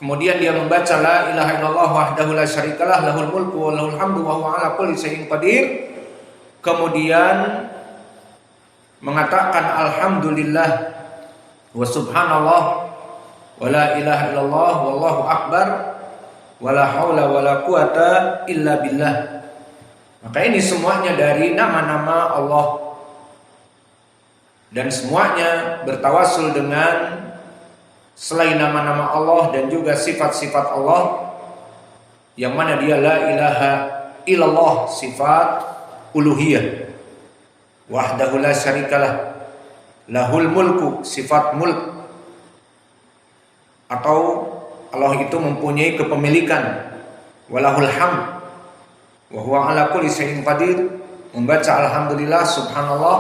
Kemudian dia membaca la ilaha illallah wahdahu la syarikalah lahul mulku wa lahul hamdu wa huwa ala kulli syai'in qadir. Kemudian mengatakan alhamdulillah wa subhanallah wa la ilaha illallah wallahu akbar wa la haula wa la quwata illa billah. Maka ini semuanya dari nama-nama Allah dan semuanya bertawassul dengan selain nama-nama Allah dan juga sifat-sifat Allah, yang mana dia la ilaha illallah, sifat uluhiyah, wahdahu la syarikalah, lahul mulku, sifat mulk, atau Allah itu mempunyai kepemilikan, walahul hamd wa huwa ala kulli syai'in qadir, membaca alhamdulillah, subhanallah,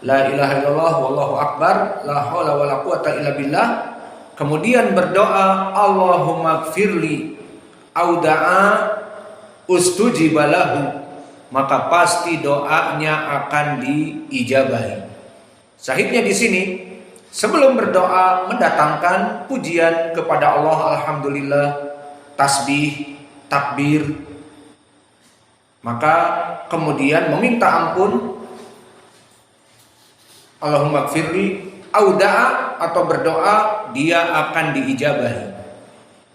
la ilaha illallah wallahu akbar, la haula wala quwata illa billah. Kemudian berdoa Allahumma gfirli au da'a ustujiba lahu, maka pasti doanya akan diijabahi. Sahihnya di sini sebelum berdoa mendatangkan pujian kepada Allah, alhamdulillah, tasbih, takbir, maka kemudian meminta ampun Allahumma gfirli au da'a, atau berdoa dia akan diijabahi.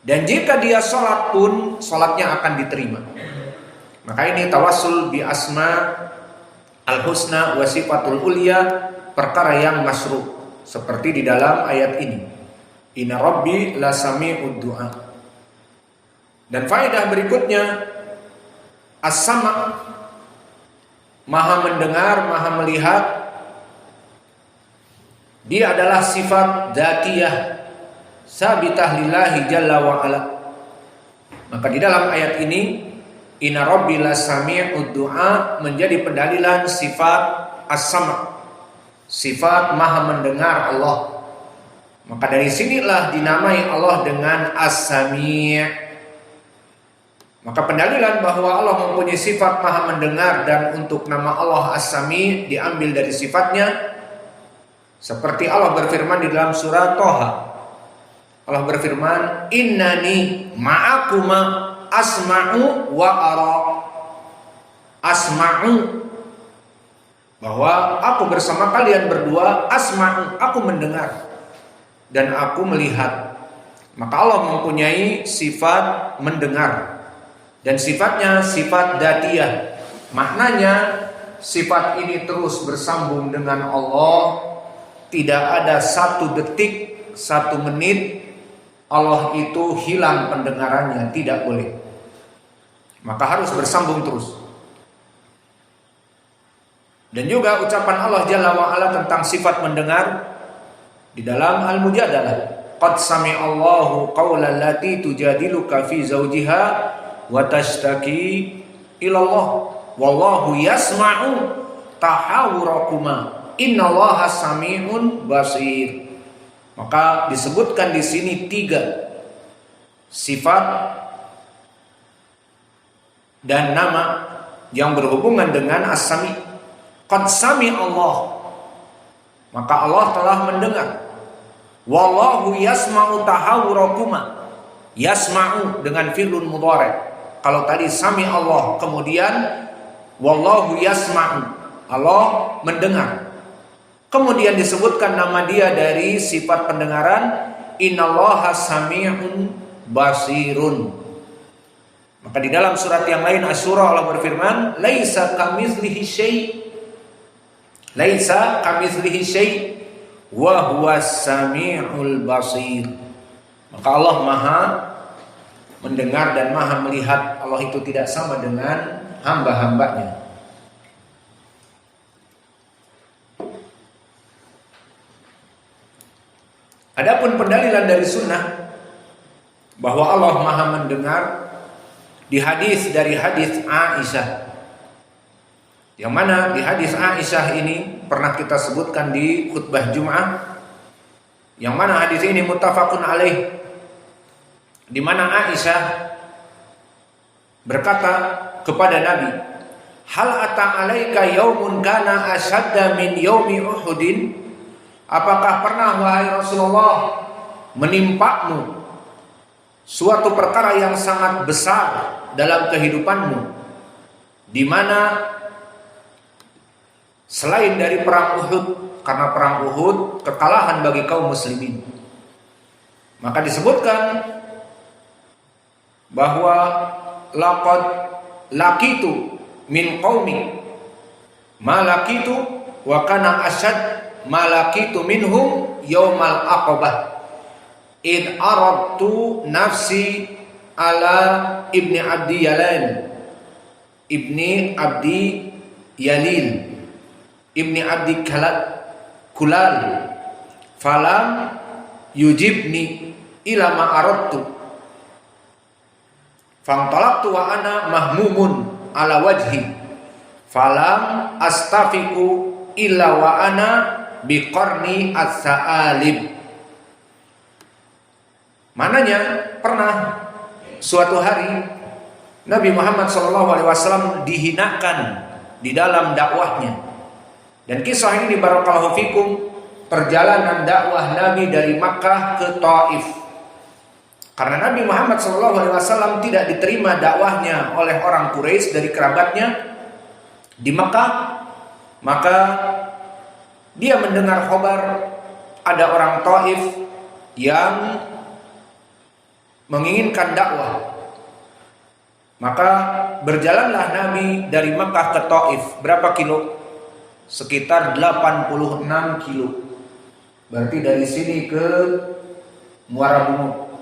Dan jika dia sholat pun sholatnya akan diterima. Maka ini tawassul bi asma al-husna wa sifatul ulya, perkara yang masyru', seperti di dalam ayat ini, inna rabbi la sami'ud du'a. Dan faedah berikutnya, as-sama', maha mendengar, maha melihat, dia adalah sifat dzatiyah sabitah lillahi jalla wa ala. Maka di dalam ayat ini inna rabbi la sami'ud du'a menjadi pendalilan sifat as-sama', sifat maha mendengar Allah. Maka dari sinilah dinamai Allah dengan as-sami'. Maka pendalilan bahwa Allah mempunyai sifat maha mendengar dan untuk nama Allah as-sami' diambil dari sifatnya. Seperti Allah berfirman di dalam surah Toha. Allah berfirman, innani ma'akuma asma'u wa ara. Asma'u, bahwa aku bersama kalian berdua, asma'u, aku mendengar dan aku melihat. Maka Allah mempunyai sifat mendengar dan sifatnya sifat dzatiyah. Maknanya sifat ini terus bersambung dengan Allah. Tidak ada satu detik, satu menit Allah itu hilang pendengarannya, tidak boleh. Maka harus bersambung terus. Dan juga ucapan Allah Jalla wa'ala tentang sifat mendengar di dalam Al-Mujadalah, qad sami'allahu qawlan lati tujadiluka fi zawjiha wa tashtaki ilallah wallahu yasma'u tahawurakuma innallaha sami'un basir. Maka disebutkan di sini 3 sifat dan nama yang berhubungan dengan as-sami'. Qad sami'allah, maka Allah telah mendengar. Wallahu yasma'u tahawurakuma, yasma'u dengan fi'lun mudhari'. Kalau tadi sami'allah, kemudian wallahu yasma'u, Allah mendengar. Kemudian disebutkan nama dia dari sifat pendengaran, innallaha sami'un basirun. Maka di dalam surat yang lain Asy-Syura Allah berfirman, laisa kamitslihi syai', laisa kamitslihi syai' wa huwas sami'ul basir. Maka Allah Maha mendengar dan Maha melihat. Allah itu tidak sama dengan hamba-hambanya. Adapun pendalilan dari sunnah bahwa Allah Maha mendengar di hadis dari hadis Aisyah, yang mana di hadis Aisyah ini pernah kita sebutkan di khutbah Jum'ah, yang mana hadis ini muttafaqun alaih, di mana Aisyah berkata kepada Nabi, hal ata alaika yaumun kana ashadda min yaumi Uhudin. Apakah pernah wahai Rasulullah menimpamu suatu perkara yang sangat besar dalam kehidupanmu, di mana selain dari perang Uhud, karena perang Uhud kekalahan bagi kaum muslimin, maka disebutkan bahwa laqad laqitu min qaumi ma laqitu wa kana asyad ma laqitu minhum yaumal aqabah id aradtu nafsi ala ibni abdi yalan ibni abdi yalil ibni abdi kulal falam yujibni ila ma aradtu fantalaqtu wa ana mahmumun ala wajhi falam astafiqu illa wa ana biqarni as-sa'alib. Mananya pernah suatu hari Nabi Muhammad SAW dihinakan di dalam dakwahnya, dan kisah ini barakallahu fikum perjalanan dakwah Nabi dari Makkah ke Taif. Karena Nabi Muhammad SAW tidak diterima dakwahnya oleh orang Quraisy dari kerabatnya di Mekah, maka dia mendengar khabar ada orang Taif yang menginginkan dakwah. Maka berjalanlah Nabi dari Mekah ke Taif. Berapa kilo? Sekitar 86 kilo. Berarti dari sini ke Muara Bungo,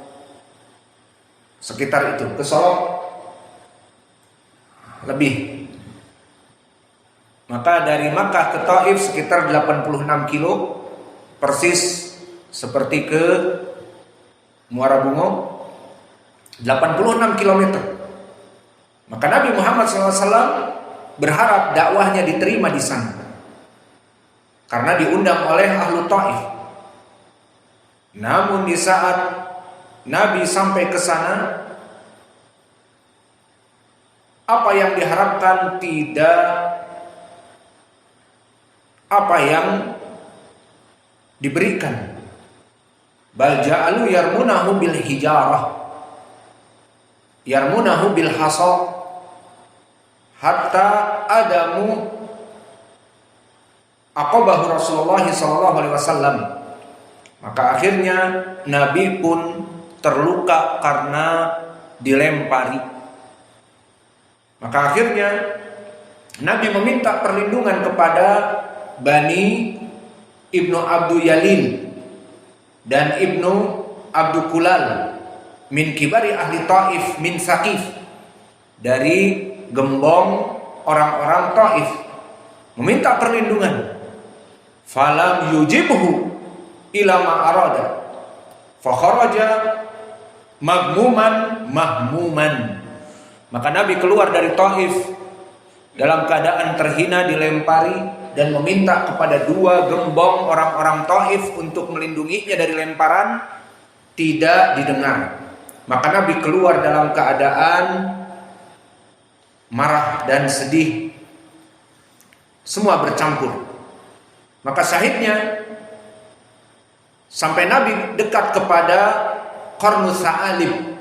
sekitar itu. Ke Solok lebih. Maka dari Makkah ke Taif sekitar 86 kilo, persis seperti ke Muara Bungo, 86 kilometer. Maka Nabi Muhammad SAW berharap dakwahnya diterima di sana, karena diundang oleh ahlu Taif. Namun di saat Nabi sampai ke sana, apa yang diharapkan tidak apa yang diberikan. Bal ja'alu yarmunahu bil hijarah, yarmunahu bil hasa, hatta adamu aqabahu Rasulullah SAW. Maka akhirnya Nabi pun terluka karena dilempari. Maka akhirnya Nabi meminta perlindungan kepada Bani Ibnu Abdu Yalil dan Ibnu Abdu Kulal min kibari ahli Taif min Saqif, dari gembong orang-orang Taif, meminta perlindungan. Falam yujibhu ila ma arada fa kharaja magmuman mahmuman. Maka Nabi keluar dari Taif dalam keadaan terhina, dilempari, dan meminta kepada dua gembong orang-orang Taif untuk melindunginya dari lemparan. Tidak didengar. Maka Nabi keluar dalam keadaan marah dan sedih, semua bercampur. Maka syahidnya, sampai Nabi dekat kepada Qarnus Sa'alib,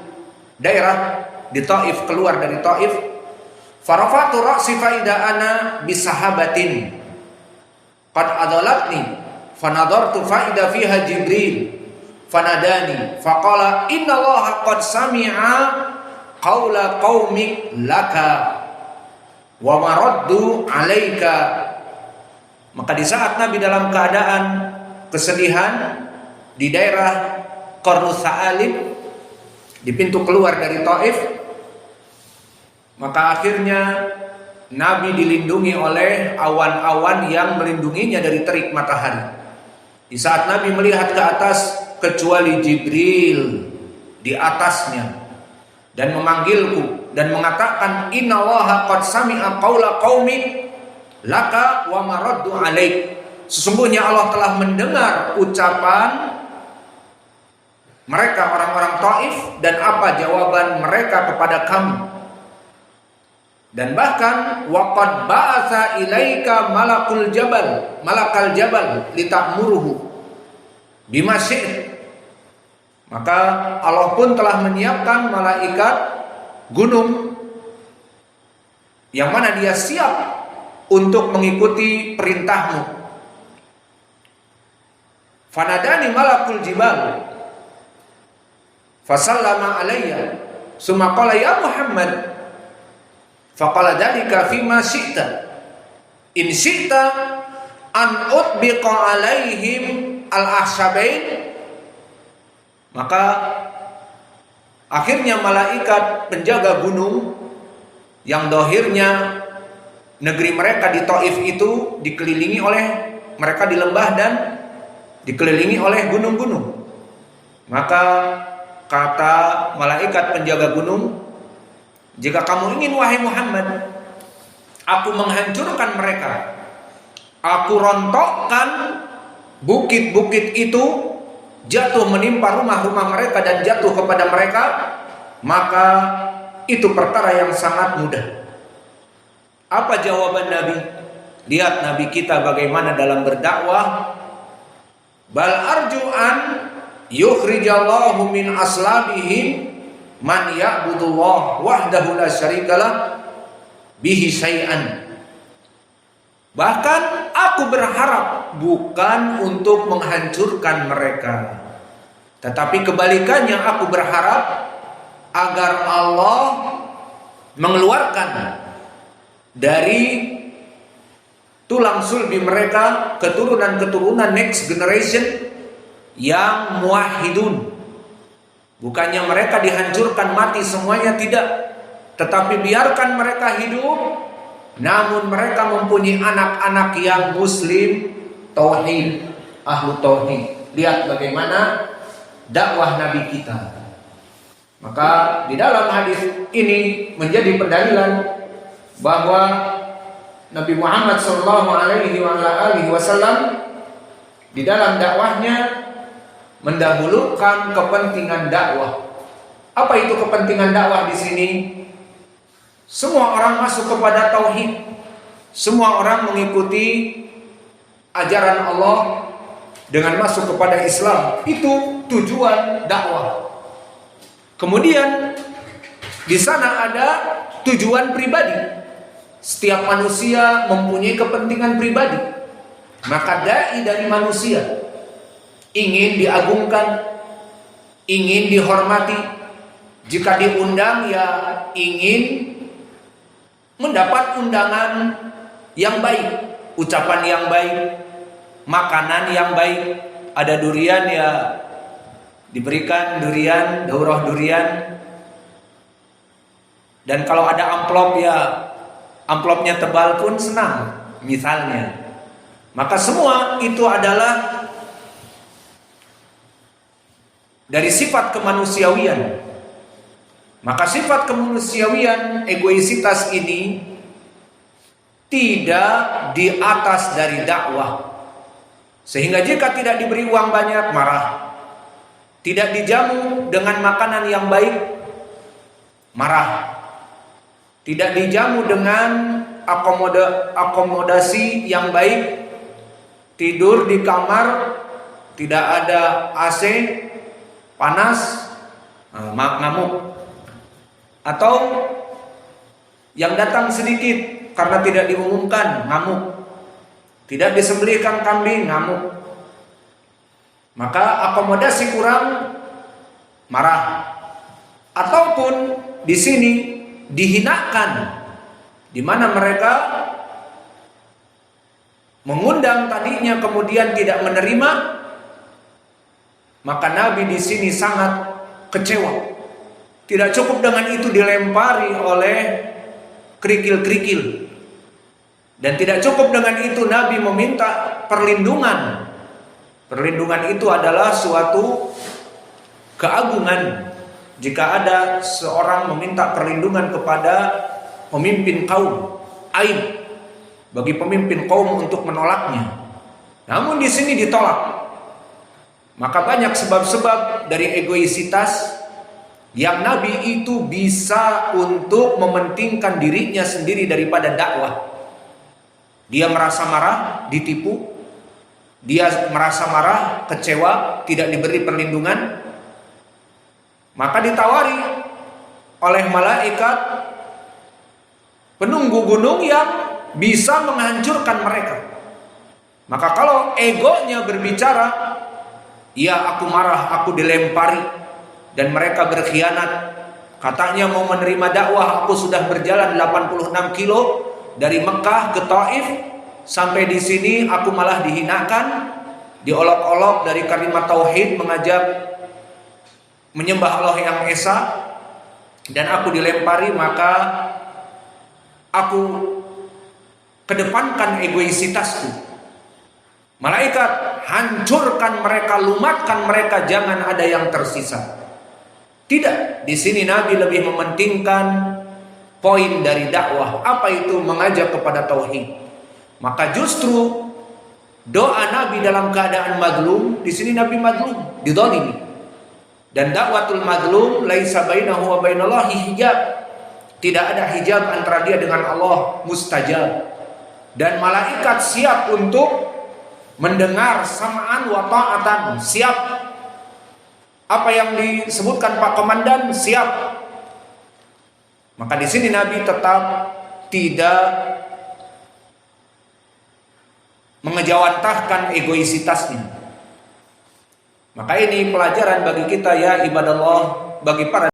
daerah di Taif, keluar dari Taif, farafatu ra'si faida ana bisahabatin qad adalatni fanadartu faida fiha Jibril fanadani faqala innallaha qad sami'a qaula qaumik laka wa maraddu alaika. Maka di saat Nabi dalam keadaan kesedihan di daerah Qarnus Sa'alib, di pintu keluar dari Taif, maka akhirnya Nabi dilindungi oleh awan-awan yang melindunginya dari terik matahari. Di saat Nabi melihat ke atas, kecuali Jibril di atasnya, dan memanggilku dan mengatakan, innallaha qad sami'a qaula qaumik laka wa maraddu alaik. Sesungguhnya Allah telah mendengar ucapan mereka orang-orang Taif dan apa jawaban mereka kepada kamu. Dan bahkan waqad ba'atsa ilaika malakal jabal litakmuruhu bima syi'ta. Maka Allah pun telah menyiapkan malaikat gunung yang mana dia siap untuk mengikuti perintahmu. Fanadani malakul jibal fasallama alayya summa qala ya Muhammad faqala dzalika fima syi'ta in syi'ta an utbiqa alaihim al-ahsabain. Maka akhirnya malaikat penjaga gunung yang dohirnya negeri mereka di Taif itu dikelilingi oleh mereka di lembah dan dikelilingi oleh gunung-gunung. Maka kata malaikat penjaga gunung, jika kamu ingin wahai Muhammad, aku menghancurkan mereka, aku rontokkan bukit-bukit itu, jatuh menimpa rumah-rumah mereka dan jatuh kepada mereka, maka itu perkara yang sangat mudah. Apa jawaban Nabi? Lihat Nabi kita bagaimana dalam berdakwah. Bal arju an yukhrijallahu min aslabihim man ya'budullah wahdahu la syarikalah bihi syai'an. Bahkan aku berharap bukan untuk menghancurkan mereka, tetapi kebalikannya aku berharap agar Allah mengeluarkan dari tulang sulbi mereka keturunan-keturunan next generation yang muwahhidun. Bukannya mereka dihancurkan mati semuanya, tidak, tetapi biarkan mereka hidup, namun mereka mempunyai anak-anak yang muslim tauhid, ahlu tauhid. Lihat bagaimana dakwah Nabi kita. Maka di dalam hadis ini menjadi pendalilan bahwa Nabi Muhammad SAW di dalam dakwahnya mendahulukan kepentingan dakwah. Apa itu kepentingan dakwah di sini? Semua orang masuk kepada tauhid, semua orang mengikuti ajaran Allah dengan masuk kepada Islam. Itu tujuan dakwah. Kemudian di sana ada tujuan pribadi. Setiap manusia mempunyai kepentingan pribadi. Maka dai dari manusia ingin diagungkan, ingin dihormati. Jika diundang ya ingin mendapat undangan yang baik, ucapan yang baik, makanan yang baik. Ada durian ya diberikan durian, daurah durian. Dan kalau ada amplop ya amplopnya tebal pun senang, misalnya. Maka semua itu adalah dari sifat kemanusiawian. Maka sifat kemanusiawian, egoisitas ini tidak di atas dari dakwah. Sehingga jika tidak diberi uang banyak, marah. Tidak dijamu dengan makanan yang baik, marah. Tidak dijamu dengan akomodasi yang baik, tidur di kamar tidak ada AC, panas, ngamuk. Atau yang datang sedikit karena tidak diumumkan, ngamuk. Tidak disembelihkan kambing, ngamuk. Maka akomodasi kurang, marah. Ataupun di sini dihinakan, di mana mereka mengundang tadinya kemudian tidak menerima, maka Nabi di sini sangat kecewa. Tidak cukup dengan itu dilempari oleh kerikil-kerikil, dan tidak cukup dengan itu Nabi meminta perlindungan. Perlindungan itu adalah suatu keagungan. Jika ada seorang meminta perlindungan kepada pemimpin kaum, aib bagi pemimpin kaum untuk menolaknya. Namun di sini ditolak. Maka banyak sebab-sebab dari egoisitas yang Nabi itu bisa untuk mementingkan dirinya sendiri daripada dakwah. Dia merasa marah, ditipu. Dia merasa marah, kecewa, tidak diberi perlindungan. Maka ditawari oleh malaikat penunggu gunung yang bisa menghancurkan mereka. Maka kalau egonya berbicara, ya aku marah, aku dilempari, dan mereka berkhianat. Katanya mau menerima dakwah, aku sudah berjalan 86 kilo dari Mekah ke Taif, sampai di sini aku malah dihinakan, diolok-olok dari kalimat tauhid, mengajak menyembah Allah yang esa, dan aku dilempari. Maka aku kedepankan egoisitasku. Malaikat, hancurkan mereka, lumatkan mereka, jangan ada yang tersisa. Tidak, di sini Nabi lebih mementingkan poin dari dakwah. Apa itu? Mengajak kepada tauhid. Maka justru doa Nabi dalam keadaan mazlum, di sini Nabi mazlum, dizalimi. Dan dakwatul mazlum laisa bainahu wa bainallahi hijab. Tidak ada hijab antara dia dengan Allah, mustajab. Dan malaikat siap untuk mendengar samaan wa ta'atan, siap. Apa yang disebutkan Pak Komandan, siap. Maka di sini Nabi tetap tidak mengejawantahkan egoisitasnya. Maka ini pelajaran bagi kita ya ibadallah, bagi para